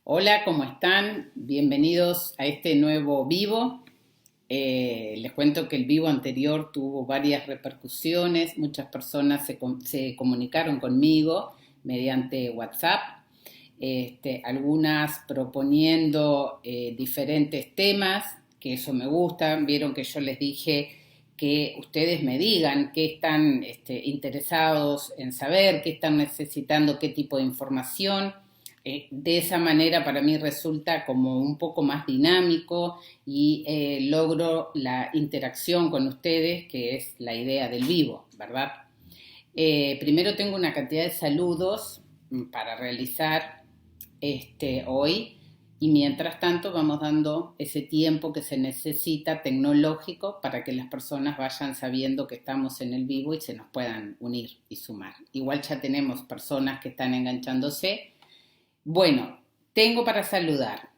Hola, ¿cómo están? Bienvenidos a este nuevo vivo. Les cuento que el vivo anterior tuvo varias repercusiones, muchas personas se comunicaron conmigo mediante WhatsApp, algunas proponiendo diferentes temas, que eso me gusta. Vieron que yo les dije que ustedes me digan qué están interesados en saber, qué están necesitando, qué tipo de información. De esa manera para mí resulta como un poco más dinámico y logro la interacción con ustedes, que es la idea del vivo, ¿verdad? Primero tengo una cantidad de saludos para realizar hoy, y mientras tanto vamos dando ese tiempo que se necesita tecnológico para que las personas vayan sabiendo que estamos en el vivo y se nos puedan unir y sumar. Igual ya tenemos personas que están enganchándose. Bueno, tengo para saludar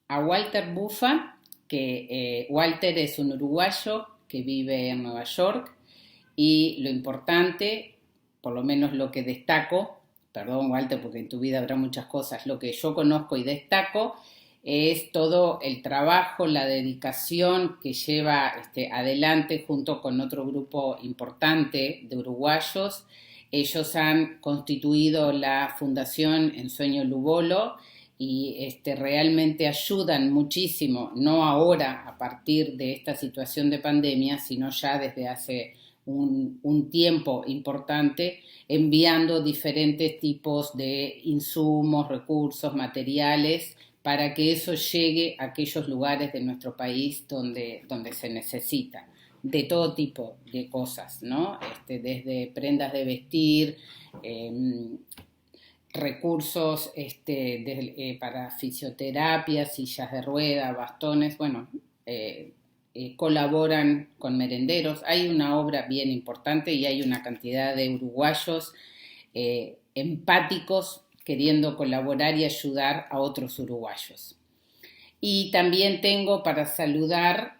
a Walter Buffa, que Walter es un uruguayo que vive en Nueva York, y lo importante, por lo menos lo que destaco, perdón Walter porque en tu vida habrá muchas cosas, lo que yo conozco y destaco es todo el trabajo, la dedicación que lleva adelante junto con otro grupo importante de uruguayos. Ellos han constituido la Fundación Ensueño Luvolo y realmente ayudan muchísimo, no ahora a partir de esta situación de pandemia, sino ya desde hace un tiempo importante, enviando diferentes tipos de insumos, recursos, materiales, para que eso llegue a aquellos lugares de nuestro país donde se necesita, de todo tipo de cosas, ¿no? Desde prendas de vestir, recursos para fisioterapia, sillas de rueda, bastones, bueno, colaboran con merenderos. Hay una obra bien importante y hay una cantidad de uruguayos empáticos queriendo colaborar y ayudar a otros uruguayos. Y también tengo para saludar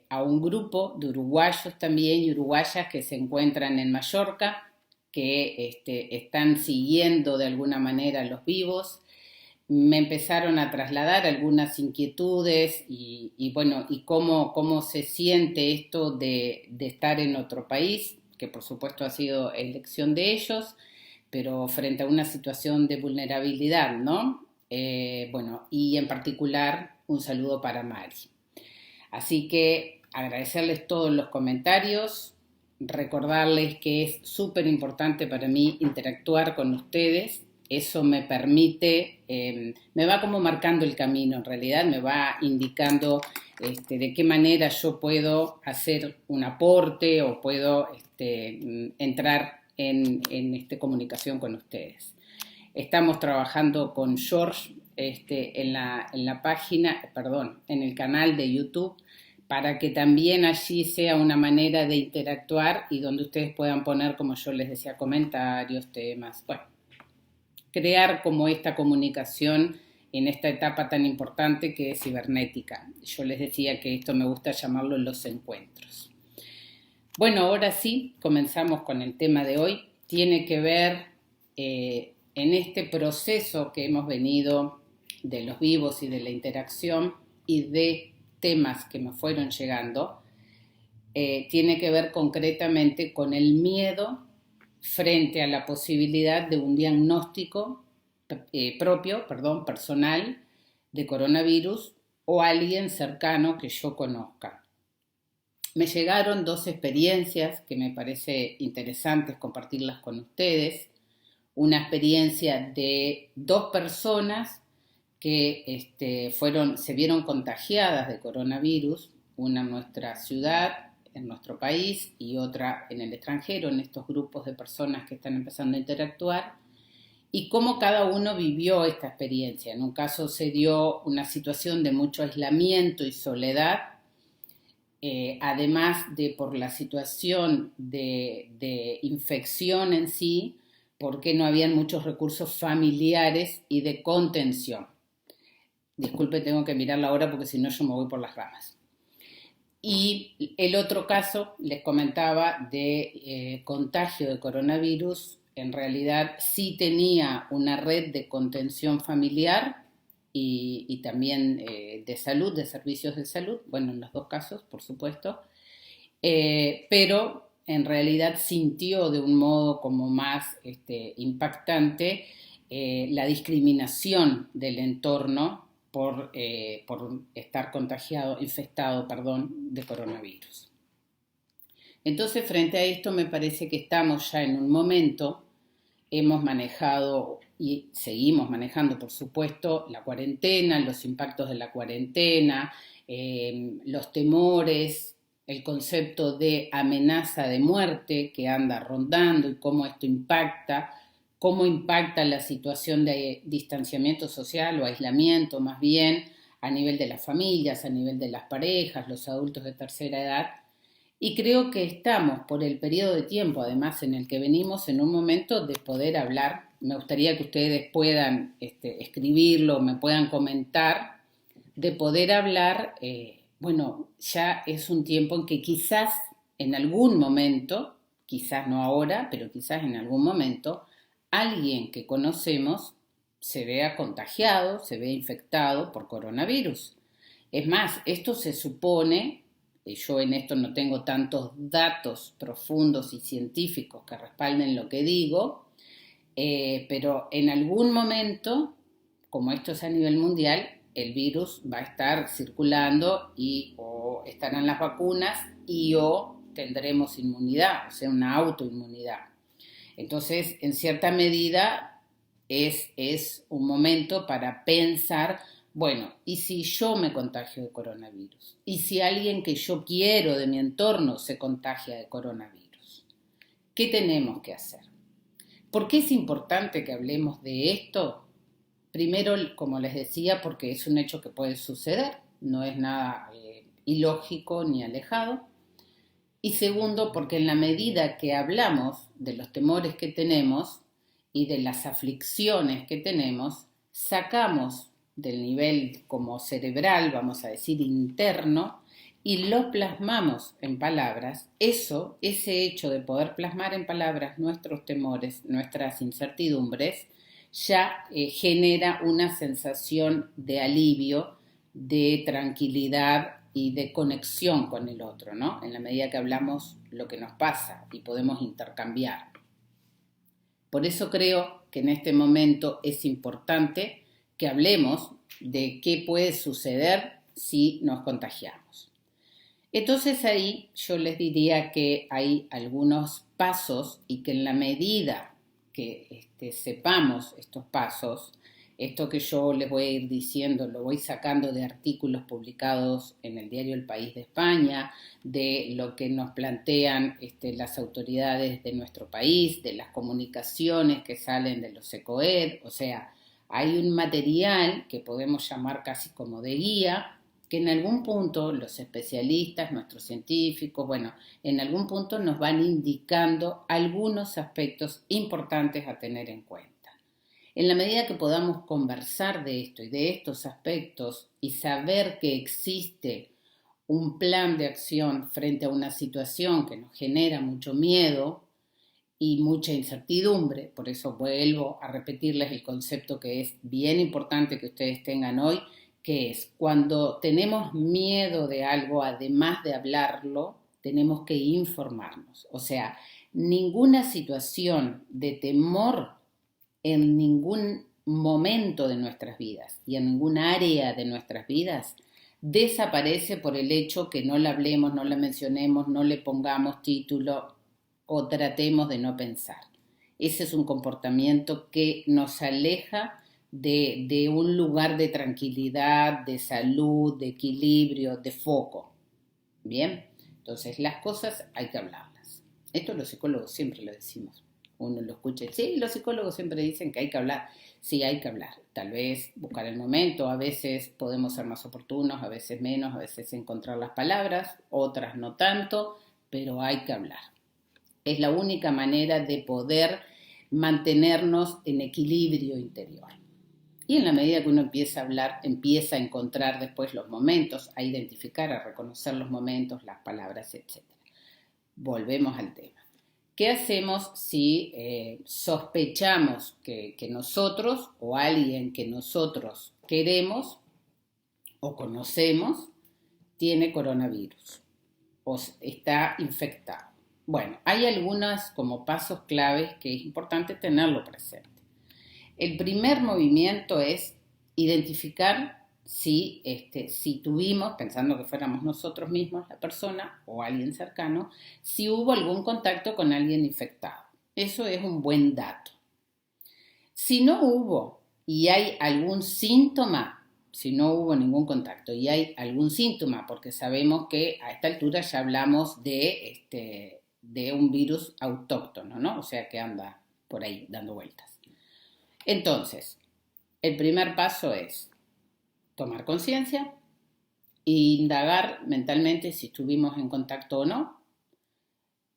a un grupo de uruguayos también y uruguayas que se encuentran en Mallorca, que están siguiendo de alguna manera los vivos. Me empezaron a trasladar algunas inquietudes y bueno, y cómo se siente esto de estar en otro país, que por supuesto ha sido elección de ellos, pero frente a una situación de vulnerabilidad, ¿no? Bueno, y en particular un saludo para Mari. Así que agradecerles todos los comentarios, recordarles que es súper importante para mí interactuar con ustedes. Eso me permite, me va como marcando el camino, en realidad me va indicando de qué manera yo puedo hacer un aporte o puedo entrar en comunicación con ustedes. Estamos trabajando con George en la página, perdón, en el canal de YouTube, para que también allí sea una manera de interactuar y donde ustedes puedan poner, como yo les decía, comentarios, temas, bueno, crear como esta comunicación en esta etapa tan importante que es cibernética. Yo les decía que esto me gusta llamarlo los encuentros. Bueno, ahora sí, comenzamos con el tema de hoy. Tiene que ver en este proceso que hemos venido de los vivos y de la interacción y de temas que me fueron llegando, tiene que ver concretamente con el miedo frente a la posibilidad de un diagnóstico personal de coronavirus o alguien cercano que yo conozca. Me llegaron dos experiencias que me parece interesantes compartirlas con ustedes. Una experiencia de dos personas que se vieron contagiadas de coronavirus, una en nuestra ciudad, en nuestro país, y otra en el extranjero, en estos grupos de personas que están empezando a interactuar, y cómo cada uno vivió esta experiencia. En un caso se dio una situación de mucho aislamiento y soledad, además de por la situación de infección en sí, porque no habían muchos recursos familiares y de contención. Disculpe, tengo que mirar la hora porque si no yo me voy por las ramas. Y el otro caso, les comentaba, de contagio de coronavirus, en realidad sí tenía una red de contención familiar, y también de salud, de servicios de salud, bueno, en los dos casos, por supuesto, pero en realidad sintió de un modo como más impactante la discriminación del entorno por estar infectado, de coronavirus. Entonces, frente a esto, me parece que estamos ya en un momento, hemos manejado y seguimos manejando, por supuesto, la cuarentena, los impactos de la cuarentena, los temores, el concepto de amenaza de muerte que anda rondando y cómo impacta la situación de distanciamiento social o aislamiento más bien a nivel de las familias, a nivel de las parejas, los adultos de tercera edad. Y creo que estamos, por el periodo de tiempo además en el que venimos, en un momento de poder hablar. Me gustaría que ustedes puedan escribirlo, me puedan comentar, de poder hablar. Bueno, ya es un tiempo en que quizás en algún momento, quizás no ahora, pero quizás en algún momento, alguien que conocemos se vea contagiado, se vea infectado por coronavirus. Es más, esto se supone, yo en esto no tengo tantos datos profundos y científicos que respalden lo que digo, pero en algún momento, como esto es a nivel mundial, el virus va a estar circulando y o estarán las vacunas y o tendremos inmunidad, o sea, una autoinmunidad. Entonces, en cierta medida, es un momento para pensar, bueno, ¿y si yo me contagio de coronavirus? ¿Y si alguien que yo quiero de mi entorno se contagia de coronavirus? ¿Qué tenemos que hacer? ¿Por qué es importante que hablemos de esto? Primero, como les decía, porque es un hecho que puede suceder, no es nada ilógico ni alejado. Y segundo, porque en la medida que hablamos de los temores que tenemos y de las aflicciones que tenemos, sacamos del nivel como cerebral, vamos a decir, interno, y lo plasmamos en palabras. Ese hecho de poder plasmar en palabras nuestros temores, nuestras incertidumbres, ya genera una sensación de alivio, de tranquilidad y de conexión con el otro, ¿no? En la medida que hablamos lo que nos pasa y podemos intercambiar. Por eso creo que en este momento es importante que hablemos de qué puede suceder si nos contagiamos. Entonces ahí yo les diría que hay algunos pasos y que en la medida que sepamos estos pasos, esto que yo les voy a ir diciendo lo voy sacando de artículos publicados en el diario El País de España, de lo que nos plantean las autoridades de nuestro país, de las comunicaciones que salen de los ECOED, o sea, hay un material que podemos llamar casi como de guía, que en algún punto los especialistas, nuestros científicos, bueno, en algún punto nos van indicando algunos aspectos importantes a tener en cuenta. En la medida que podamos conversar de esto y de estos aspectos y saber que existe un plan de acción frente a una situación que nos genera mucho miedo y mucha incertidumbre, por eso vuelvo a repetirles el concepto que es bien importante que ustedes tengan hoy, que es cuando tenemos miedo de algo, además de hablarlo, tenemos que informarnos. O sea, ninguna situación de temor en ningún momento de nuestras vidas y en ningún área de nuestras vidas desaparece por el hecho que no la hablemos, no la mencionemos, no le pongamos título o tratemos de no pensar. Ese es un comportamiento que nos aleja de un lugar de tranquilidad, de salud, de equilibrio, de foco. Bien, entonces las cosas hay que hablarlas. Esto los psicólogos siempre lo decimos. Uno lo escucha, sí, los psicólogos siempre dicen que hay que hablar. Sí, hay que hablar. Tal vez buscar el momento, a veces podemos ser más oportunos, a veces menos, a veces encontrar las palabras, otras no tanto, pero hay que hablar. Es la única manera de poder mantenernos en equilibrio interior. Y en la medida que uno empieza a hablar, empieza a encontrar después los momentos, a identificar, a reconocer los momentos, las palabras, etc. Volvemos al tema. ¿Qué hacemos si sospechamos que nosotros o alguien que nosotros queremos o conocemos tiene coronavirus o está infectado. Bueno, hay algunos como pasos claves que es importante tenerlo presente. El primer movimiento es identificar si tuvimos, pensando que fuéramos nosotros mismos la persona o alguien cercano, si hubo algún contacto con alguien infectado. Eso es un buen dato. Si no hubo y hay algún síntoma, si no hubo ningún contacto y hay algún síntoma, porque sabemos que a esta altura ya hablamos de un virus autóctono, ¿no? O sea que anda por ahí dando vueltas. Entonces, el primer paso es tomar conciencia e indagar mentalmente si estuvimos en contacto o no,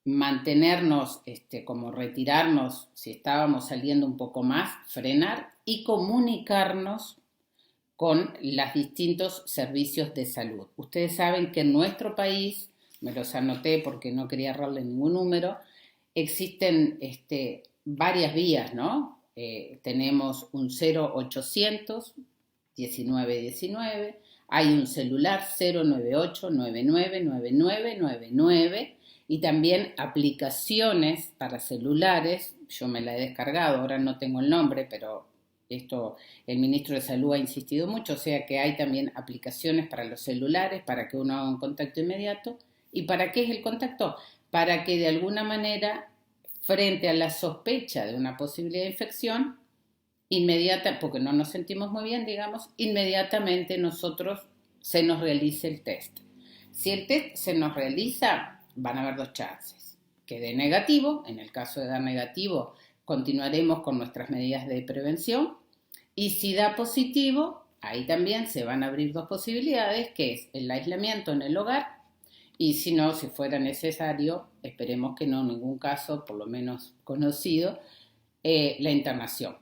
mantenernos, como retirarnos si estábamos saliendo un poco más, frenar y comunicarnos con los distintos servicios de salud. Ustedes saben que en nuestro país, me los anoté porque no quería errarle ningún número, existen varias vías, ¿no? Tenemos un 0800 1919, hay un celular 098 99 99 99 y también aplicaciones para celulares. Yo me la he descargado, ahora no tengo el nombre, pero esto el ministro de Salud ha insistido mucho, o sea que hay también aplicaciones para los celulares para que uno haga un contacto inmediato. ¿Y para qué es el contacto? Para que de alguna manera, frente a la sospecha de una posibilidad de infección, inmediata, porque no nos sentimos muy bien, digamos, inmediatamente nosotros se nos realice el test. Si el test se nos realiza, van a haber dos chances. Que dé negativo, en el caso de dar negativo, continuaremos con nuestras medidas de prevención. Y si da positivo, ahí también se van a abrir dos posibilidades, que es el aislamiento en el hogar y si no, si fuera necesario, esperemos que no en ningún caso, por lo menos conocido, la internación.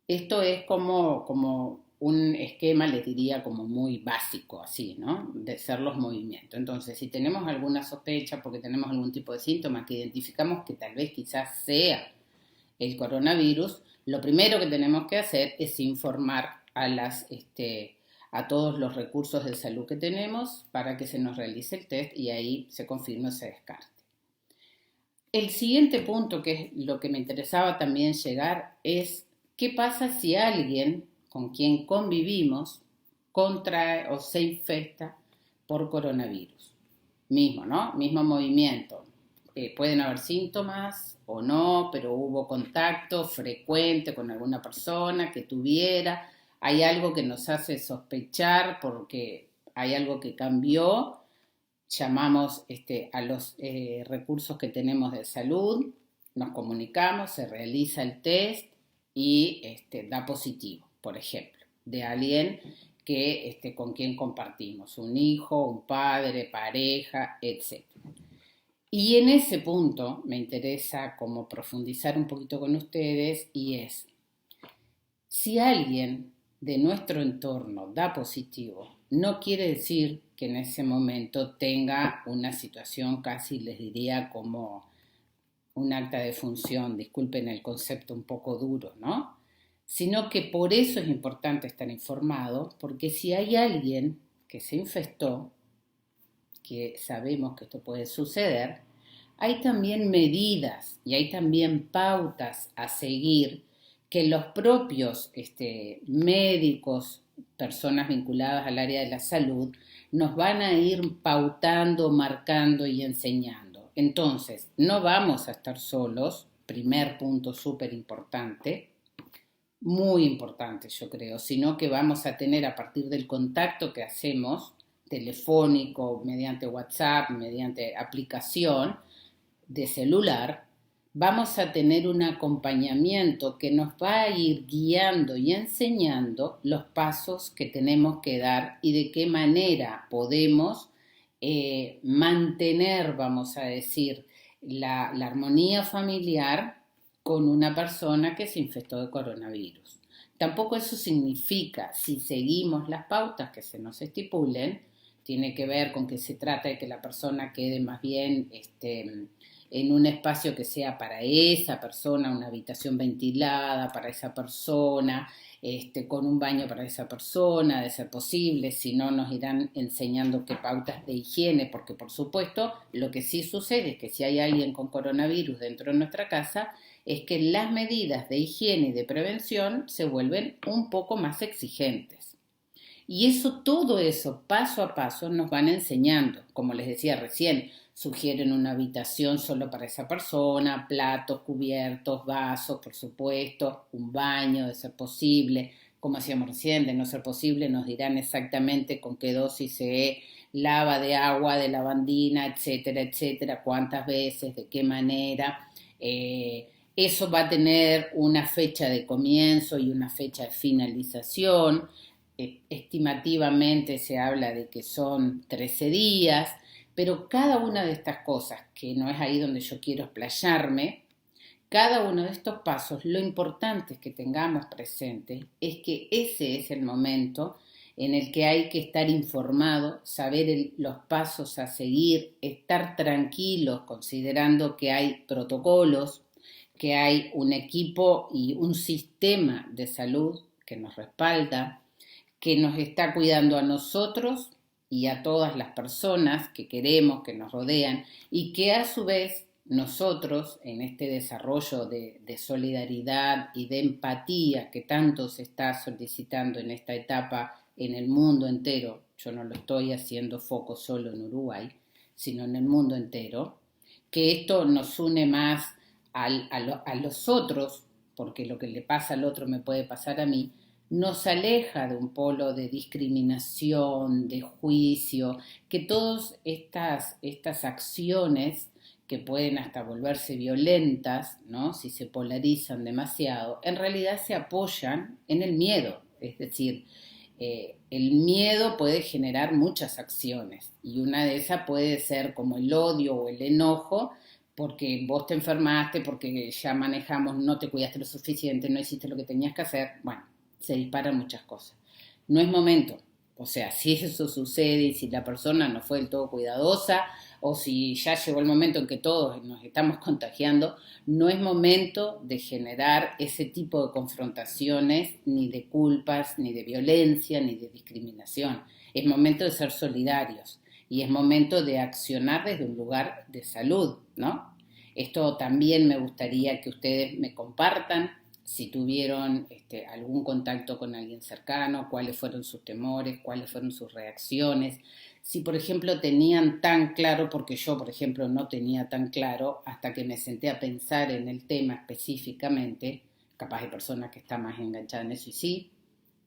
Esto es como un esquema, les diría, como muy básico, así, ¿no? De ser los movimientos. Entonces, si tenemos alguna sospecha porque tenemos algún tipo de síntoma que identificamos que tal vez quizás sea el coronavirus, lo primero que tenemos que hacer es informar a todos los recursos de salud que tenemos para que se nos realice el test y ahí se confirme o se descarte. El siguiente punto, que es lo que me interesaba también llegar, es qué pasa si alguien con quien convivimos contrae o se infecta por coronavirus. Mismo, ¿no? Mismo movimiento. Pueden haber síntomas o no, pero hubo contacto frecuente con alguna persona que tuviera. Hay algo que nos hace sospechar porque hay algo que cambió. Llamamos a los recursos que tenemos de salud, nos comunicamos, se realiza el test y da positivo, por ejemplo, de alguien que con quien compartimos, un hijo, un padre, pareja, etc. Y en ese punto me interesa como profundizar un poquito con ustedes y es, si alguien de nuestro entorno da positivo, no quiere decir que en ese momento tenga una situación casi, les diría, como un acta de función, disculpen el concepto un poco duro, ¿no? Sino que por eso es importante estar informado, porque si hay alguien que se infectó, que sabemos que esto puede suceder, hay también medidas y hay también pautas a seguir que los propios médicos, personas vinculadas al área de la salud, nos van a ir pautando, marcando y enseñando. Entonces, no vamos a estar solos, primer punto súper importante, muy importante yo creo, sino que vamos a tener a partir del contacto que hacemos, telefónico, mediante WhatsApp, mediante aplicación de celular, vamos a tener un acompañamiento que nos va a ir guiando y enseñando los pasos que tenemos que dar y de qué manera podemos mantener, vamos a decir, la armonía familiar con una persona que se infectó de coronavirus. Tampoco eso significa, si seguimos las pautas que se nos estipulen, tiene que ver con que se trata de que la persona quede más bien en un espacio que sea para esa persona, una habitación ventilada para esa persona, con un baño para esa persona, de ser posible. Si no, nos irán enseñando qué pautas de higiene, porque por supuesto lo que sí sucede es que si hay alguien con coronavirus dentro de nuestra casa, es que las medidas de higiene y de prevención se vuelven un poco más exigentes. Y eso, todo eso, paso a paso, nos van enseñando. Como les decía recién, sugieren una habitación solo para esa persona, platos, cubiertos, vasos, por supuesto, un baño, de ser posible. Como hacíamos recién, de no ser posible, nos dirán exactamente con qué dosis se lava de agua, de lavandina, etcétera, etcétera, cuántas veces, de qué manera. Eso va a tener una fecha de comienzo y una fecha de finalización. Estimativamente se habla de que son 13 días, pero cada una de estas cosas, que no es ahí donde yo quiero explayarme, cada uno de estos pasos, lo importante es que tengamos presente es que ese es el momento en el que hay que estar informado, saber los pasos a seguir, estar tranquilos considerando que hay protocolos, que hay un equipo y un sistema de salud que nos respalda, que nos está cuidando a nosotros y a todas las personas que queremos, que nos rodean, y que a su vez nosotros, en este desarrollo de solidaridad y de empatía que tanto se está solicitando en esta etapa en el mundo entero, yo no lo estoy haciendo foco solo en Uruguay, sino en el mundo entero, que esto nos une más a los otros, porque lo que le pasa al otro me puede pasar a mí, nos aleja de un polo de discriminación, de juicio, que todas estas acciones que pueden hasta volverse violentas, ¿no? Si se polarizan demasiado, en realidad se apoyan en el miedo. Es decir, el miedo puede generar muchas acciones y una de esas puede ser como el odio o el enojo, porque vos te enfermaste, porque ya manejamos, no te cuidaste lo suficiente, no hiciste lo que tenías que hacer. Bueno, se disparan muchas cosas. No es momento. O sea, si eso sucede y si la persona no fue del todo cuidadosa o si ya llegó el momento en que todos nos estamos contagiando, no es momento de generar ese tipo de confrontaciones, ni de culpas, ni de violencia, ni de discriminación. Es momento de ser solidarios y es momento de accionar desde un lugar de salud, ¿no? Esto también me gustaría que ustedes me compartan si tuvieron algún contacto con alguien cercano, cuáles fueron sus temores, cuáles fueron sus reacciones, si por ejemplo tenían tan claro, porque yo por ejemplo no tenía tan claro hasta que me senté a pensar en el tema específicamente, capaz de personas que están más enganchadas en eso y sí,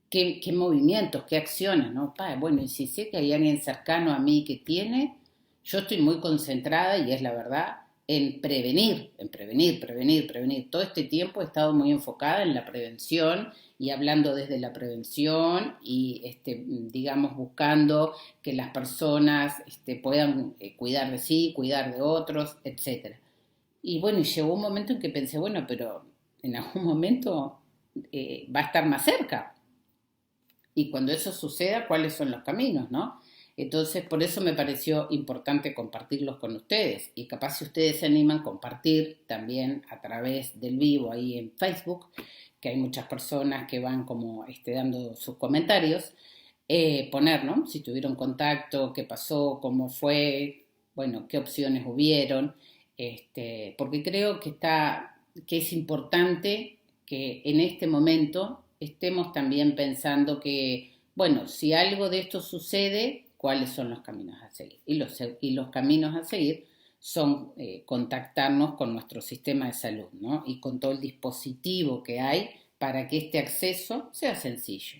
qué movimientos, qué acciones, ¿no? Bueno, y si sé que hay alguien cercano a mí que tiene, yo estoy muy concentrada, y es la verdad, en prevenir, prevenir. Todo este tiempo he estado muy enfocada en la prevención y hablando desde la prevención y, digamos, buscando que las personas puedan cuidar de sí, cuidar de otros, etcétera. Y bueno, y llegó un momento en que pensé, bueno, pero en algún momento va a estar más cerca. Y cuando eso suceda, ¿cuáles son los caminos, no? Entonces, por eso me pareció importante compartirlos con ustedes. Y capaz si ustedes se animan a compartir también a través del vivo ahí en Facebook, que hay muchas personas que van como dando sus comentarios, poner, ¿no? Si tuvieron contacto, qué pasó, cómo fue, bueno, qué opciones hubieron, porque creo que es importante que en este momento estemos también pensando que, bueno, si algo de esto sucede, ¿cuáles son los caminos a seguir? Y los caminos a seguir son contactarnos con nuestro sistema de salud, ¿no? Y con todo el dispositivo que hay para que este acceso sea sencillo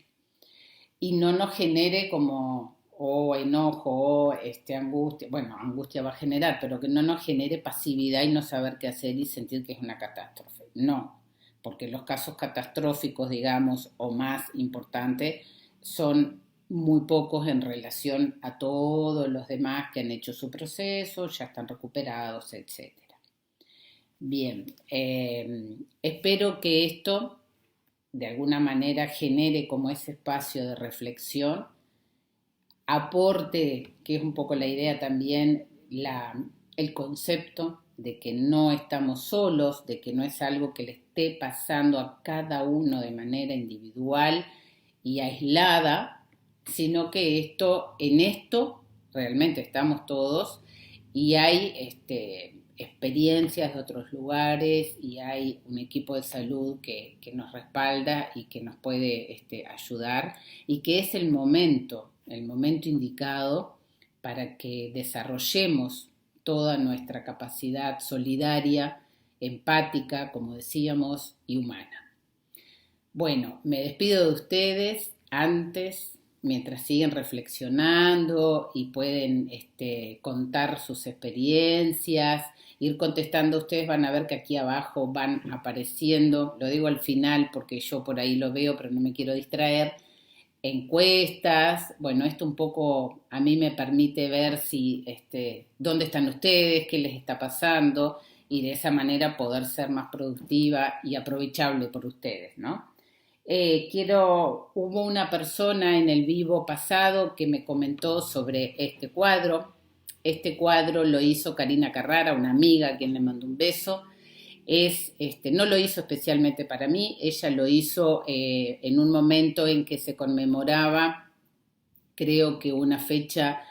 y no nos genere como enojo o angustia, bueno, angustia va a generar, pero que no nos genere pasividad y no saber qué hacer y sentir que es una catástrofe. No, porque los casos catastróficos, digamos, o más importantes, son muy pocos en relación a todos los demás que han hecho su proceso, ya están recuperados, etcétera. Bien, espero que esto de alguna manera genere como ese espacio de reflexión aporte, que es un poco la idea también, el concepto de que no estamos solos, de que no es algo que le esté pasando a cada uno de manera individual y aislada, sino que en esto realmente estamos todos y hay experiencias de otros lugares y hay un equipo de salud que nos respalda y que nos puede ayudar y que es el momento indicado para que desarrollemos toda nuestra capacidad solidaria, empática, como decíamos, y humana. Bueno, me despido de ustedes antes, mientras siguen reflexionando y pueden contar sus experiencias, ir contestando. Ustedes van a ver que aquí abajo van apareciendo, lo digo al final porque yo por ahí lo veo, pero no me quiero distraer, encuestas. Bueno, esto un poco a mí me permite ver si dónde están ustedes, qué les está pasando y de esa manera poder ser más productiva y aprovechable por ustedes, ¿no? Hubo una persona en el vivo pasado que me comentó sobre este cuadro. Este cuadro lo hizo Karina Carrara, una amiga a quien le mando un beso. No lo hizo especialmente para mí, ella lo hizo en un momento en que se conmemoraba, creo que una fecha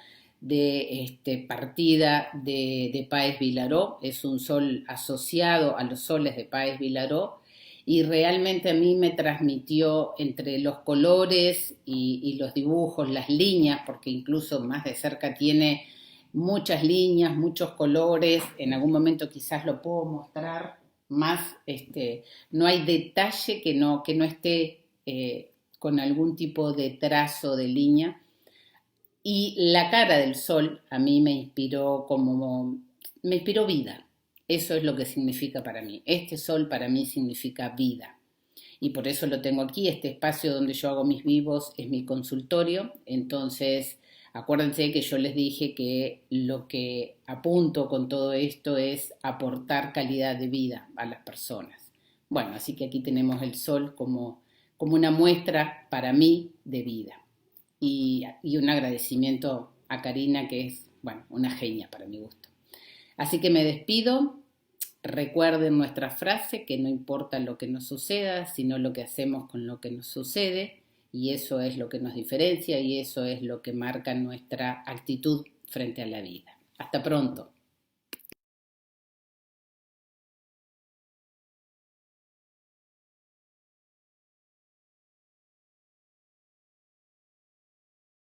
de partida de Páez Vilaró, es un sol asociado a los soles de Páez Vilaró, y realmente a mí me transmitió entre los colores y los dibujos, las líneas, porque incluso más de cerca tiene muchas líneas, muchos colores, en algún momento quizás lo puedo mostrar más, no hay detalle que no esté con algún tipo de trazo de línea. Y la cara del sol a mí me inspiró vida. Eso es lo que significa para mí. Este sol para mí significa vida. Y por eso lo tengo aquí. Este espacio donde yo hago mis vivos es mi consultorio. Entonces, acuérdense que yo les dije que lo que apunto con todo esto es aportar calidad de vida a las personas. Bueno, así que aquí tenemos el sol como una muestra para mí de vida. Y un agradecimiento a Karina, que es, bueno, una genia para mi gusto. Así que me despido. Recuerden nuestra frase, que no importa lo que nos suceda, sino lo que hacemos con lo que nos sucede, y eso es lo que nos diferencia y eso es lo que marca nuestra actitud frente a la vida. Hasta pronto.